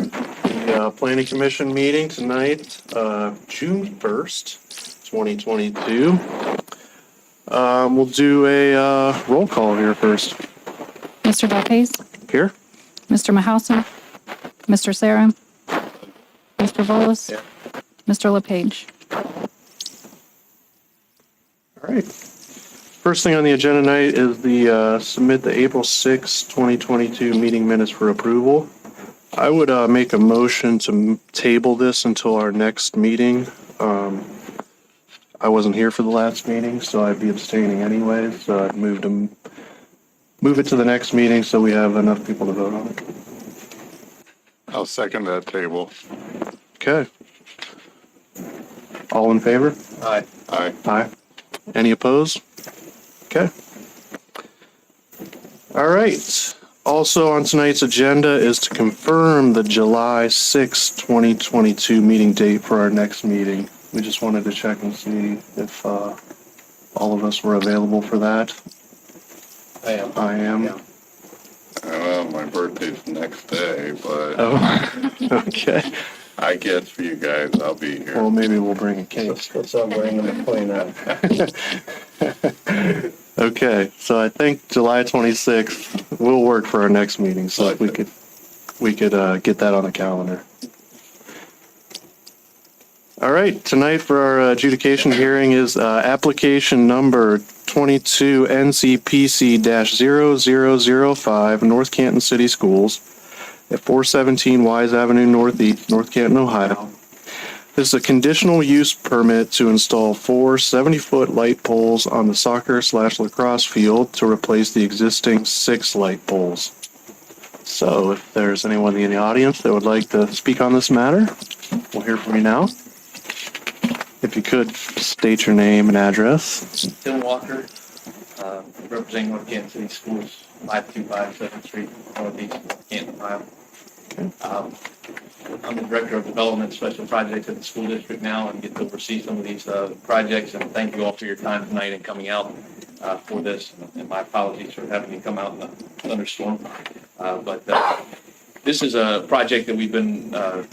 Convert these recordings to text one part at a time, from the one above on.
The Planning Commission meeting tonight, June 1st, 2022. We'll do a roll call here first. Mr. Valpace, Here? Mr. Mahausen, Mr. Sarah, Mr. Volas, Mr. LePage. All right. First thing on the agenda tonight is the submit the April 6, 2022 meeting minutes for approval. I would make a motion to table this until our next meeting. I wasn't here for the last meeting, so I'd be abstaining anyway. So I'd move it to the next meeting so we have enough people to vote on it. I'll second that table. Okay. All in favor? Aye. Aye. Aye. Any opposed? Okay. All right. Also on tonight's agenda is to confirm the July 6, 2022 meeting date for our next meeting. We just wanted to check and see if all of us were available for that. I am. Yeah. Well, my birthday's the next day, but Oh, okay. I guess for you guys, I'll be here. Well, maybe we'll bring a cake. What's up, bringing the plane up? Okay, so I think July 26th will work for our next meeting, so if we could get that on the calendar. All right, tonight for our adjudication hearing is application number 22 NCPC-0005, North Canton City Schools at 417 Wise Avenue Northeast, North Canton, Ohio. This is a conditional use permit to install 4 70-foot light poles on the soccer/lacrosse field to replace the existing 6 light poles. So if there's anyone in the audience that would like to speak on this matter, we'll hear from you now. If you could state your name and address. Tim Walker, representing North Canton City Schools, 525 7th Street, Northeast, North Canton, Ohio. I'm the Director of Development Special Projects at the school district now and get to oversee some of these projects. And thank you all for your time tonight and coming out for this. And my apologies for having you come out in the thunderstorm. But this is a project that we've been, a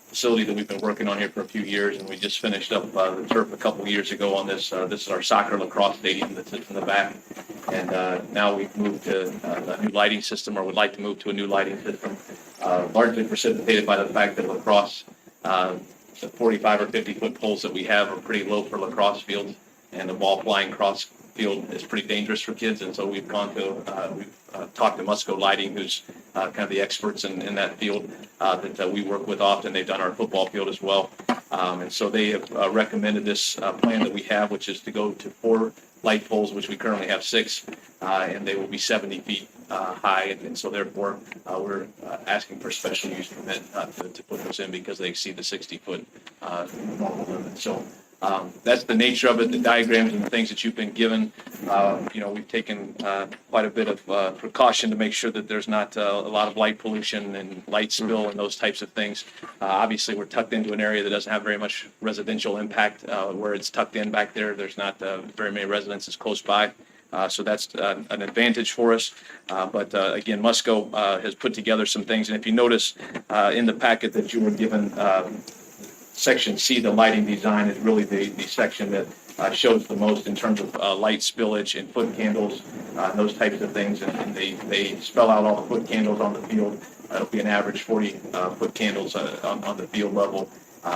facility that we've been working on here for a few years, and we just finished up the turf a couple of years ago on this. This is our soccer lacrosse stadium that sits in the back. And now we've moved to a new lighting system, or would like to move to a new lighting system, largely precipitated by the fact that lacrosse, the 45 or 50-foot poles that we have are pretty low for lacrosse fields, and the ball flying across field is pretty dangerous for kids. And so we've gone to, we've talked to Musco Lighting, who's kind of the experts in that field that we work with often. They've done our football field as well. And so they have recommended this plan that we have, which is to go to 4 light poles, which we currently have 6, and they will be 70 feet high. And so therefore, we're asking for special use permit to put those in because they exceed the 60-foot normal limit. So that's the nature of it. The diagrams and the things that you've been given, we've taken quite a bit of precaution to make sure that there's not a lot of light pollution and light spill and those types of things. Obviously, we're tucked into an area that doesn't have very much residential impact. Where it's tucked in back there, there's not very many residences close by. So that's an advantage for us. But again, Musco has put together some things. And if you notice in the packet that you were given, Section C, the lighting design, is really the section that shows the most in terms of light spillage and foot candles, those types of things. And they spell out all the foot candles on the field. It'll be an average 40 foot candles on the field level.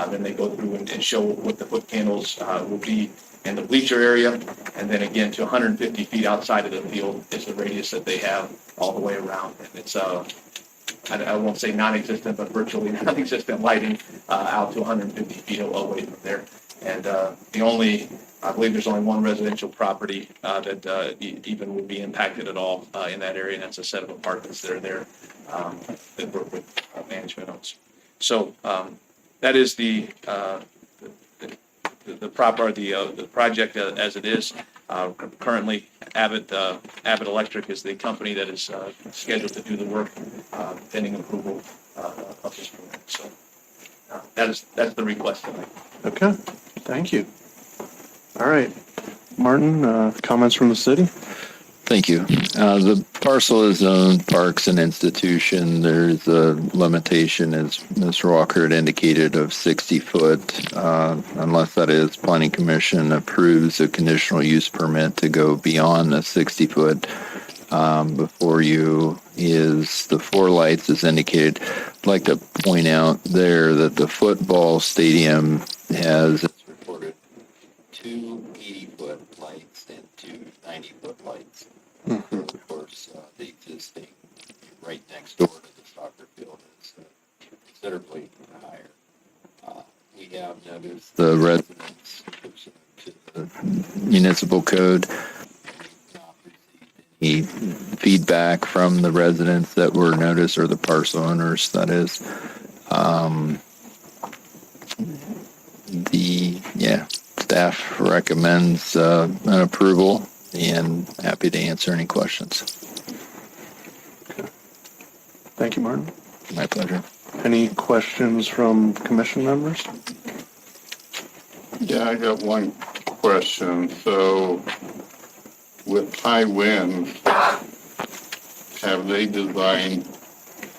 Then they go through and show what the foot candles will be in the bleacher area. And then again, to 150 feet outside of the field is the radius that they have all the way around. And it's I won't say non-existent, but virtually non-existent lighting out to 150 feet away from there. And I believe there's only one residential property that even would be impacted at all in that area, and that's a set of apartments that are there that work with management owns. So that is the project as it is. Currently, Abbott Electric is the company that is scheduled to do the work pending approval of this permit. So that's the request tonight. Okay, thank you. All right, Martin, comments from the city? Thank you. The parcel is zoned parks and institution. There's a limitation, as Mr. Walker had indicated, of 60 foot, unless that is Planning Commission approves a conditional use permit to go beyond the 60 foot. Before you is the 4 lights as indicated. I'd like to point out there that the football stadium has, it's reported, 2 80-foot lights and 2 90-foot lights. Of course, the existing right next door to the soccer field is considerably higher. We have noticed the residents to the municipal code not received any feedback from the residents that were noticed, or the parcel owners, that is. Staff recommends an approval, and happy to answer any questions. Thank you, Martin. My pleasure. Any questions from commission members? Yeah, I got one question. So with high winds, have they designed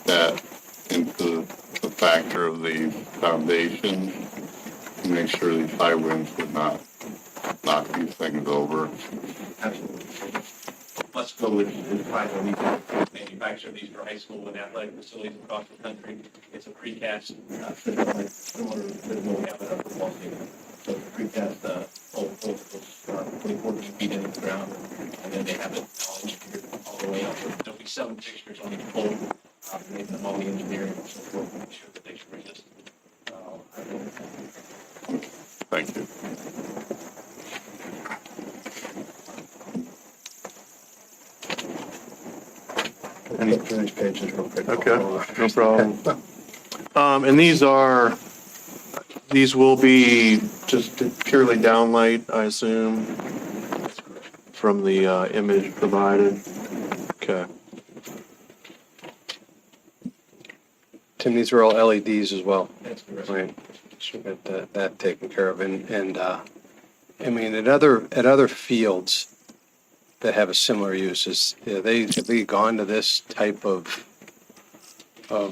that into the factor of the foundation to make sure these high winds would not knock these things over? Absolutely. Let's go with the private manufacture these for high school and athletic facilities across the country. It's a precast, similar to what we have at our football stadium. So it's precast, pole, 14 feet into the ground, and then they have it all engineered all the way up. There'll be 7 fixtures on each pole, making them all the engineering and so forth, to make sure that they can resist. Thank you. Any? Finish pages real quick. Okay, no problem. And these will be just purely downlight, I assume, from the image provided. Okay. Tim, these are all LEDs as well. That's correct. Right. Should get that taken care of. And I mean, at other fields that have a similar use, have they gone to this type of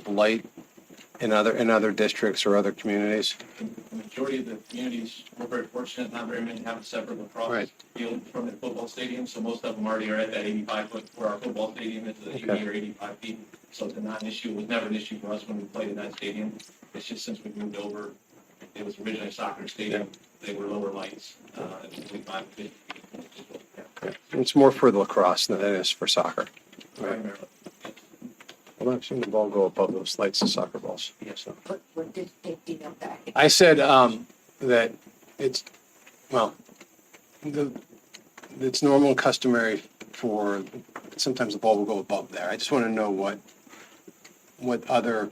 light in other districts or other communities? The majority of the communities, we're very fortunate, not very many have a separate lacrosse Right. field from the football stadium, so most of them already are at that 85 foot where our football stadium is, the 80 or 85 feet. So it's not an issue, it was never an issue for us when we played in that stadium. It's just since we moved over, it was originally a soccer stadium, they were lower lights, at 25 to 50 feet. Okay. It's more for the lacrosse than it is for soccer. Right. Primarily. Well, I've seen the ball go above those lights of soccer balls. Yes, sir. What did they dig up that? I said that it's, well, it's normal and customary for, sometimes the ball will go above there. I just want to know what other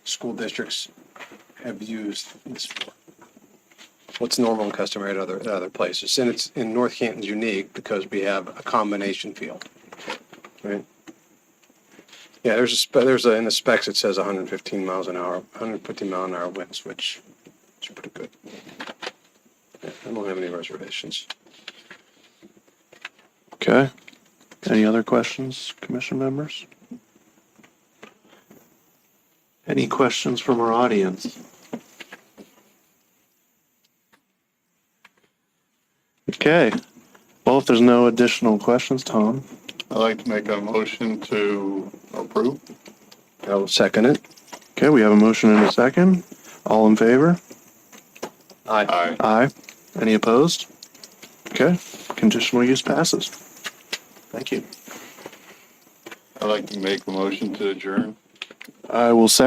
school districts have used this for. What's normal and customary at other places. And it's, in North Canton's unique because we have a combination field, right? Yeah, there's in the specs, it says 115 miles an hour, 150 mile an hour winds, which is pretty good. Yeah, I don't have any reservations. Okay. Any other questions, commission members? Any questions from our audience? Okay. Well, if there's no additional questions, Tom? I'd like to make a motion to approve. I will second it. Okay, we have a motion and a second. All in favor? Aye. Aye. Aye. Any opposed? Okay, conditional use passes. Thank you. I'd like to make a motion to adjourn. I will second.